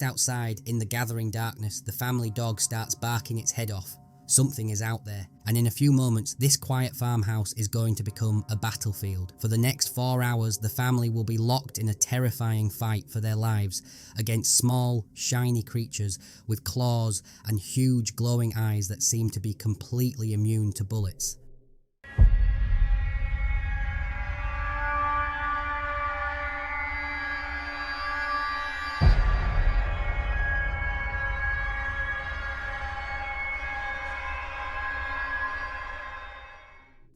Outside, in the gathering darkness, the family dog starts barking its head off. Something is out there, and in a few moments, this quiet farmhouse is going to become a battlefield. For the next 4 hours, the family will be locked in a terrifying fight for their lives against small, shiny creatures with claws and huge glowing eyes that seem to be completely immune to bullets.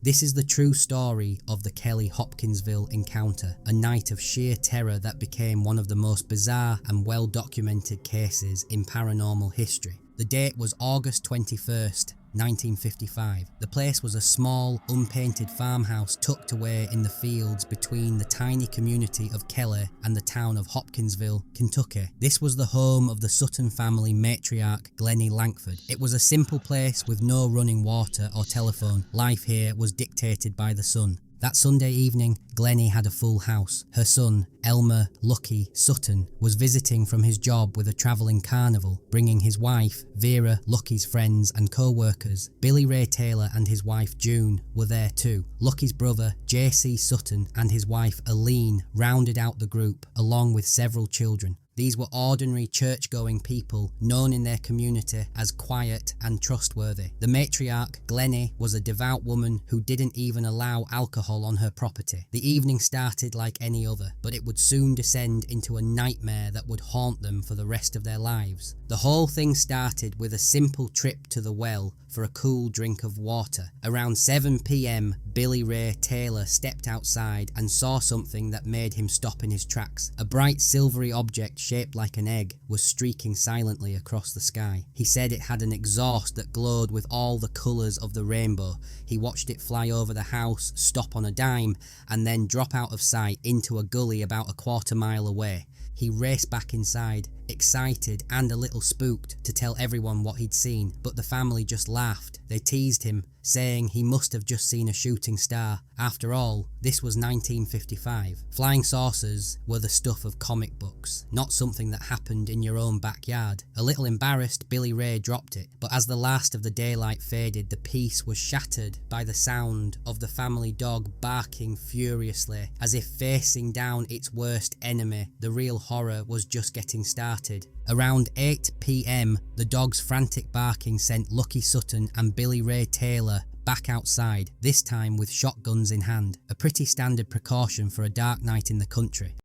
This is the true story of the Kelly-Hopkinsville encounter, a night of sheer terror that became one of the most bizarre and well-documented cases in paranormal history. The date was August 21st, 1955. The place was a small, unpainted farmhouse tucked away in the fields between the tiny community of Kelly and the town of Hopkinsville, Kentucky. This was the home of the Sutton family matriarch Glennie Langford. It was a simple place with no running water or telephone. Life here was dictated by the sun. That Sunday evening, Glennie had a full house. Her son, Elmer Lucky Sutton, was visiting from his job with a travelling carnival, bringing his wife, Vera, Lucky's friends and co-workers. Billy Ray Taylor and his wife June were there too. Lucky's brother, J.C. Sutton, and his wife Aline rounded out the group, along with several children. These were ordinary church-going people known in their community as quiet and trustworthy. The matriarch, Glennie, was a devout woman who didn't even allow alcohol on her property. The evening started like any other, but it would soon descend into a nightmare that would haunt them for the rest of their lives. The whole thing started with a simple trip to the well for a cool drink of water. Around 7 p.m, Billy Ray Taylor stepped outside and saw something that made him stop in his tracks. A bright silvery object shaped like an egg was streaking silently across the sky. He said it had an exhaust that glowed with all the colours of the rainbow. He watched it fly over the house, stop on a dime, and then drop out of sight into a gully about a quarter-mile away. He raced back inside, excited and a little spooked, to tell everyone what he'd seen, but the family just laughed. They teased him, saying he must have just seen a shooting star. After all, this was 1955. Flying saucers were the stuff of comic books, not something that happened in your own backyard. A little embarrassed, Billy Ray dropped it, but as the last of the daylight faded, the peace was shattered by the sound of the family dog barking furiously, as if facing down its worst enemy. The real horror was just getting started. Around 8 p.m, the dog's frantic barking sent Lucky Sutton and Billy Ray Taylor back outside, this time with shotguns in hand, a pretty standard precaution for a dark night in the country.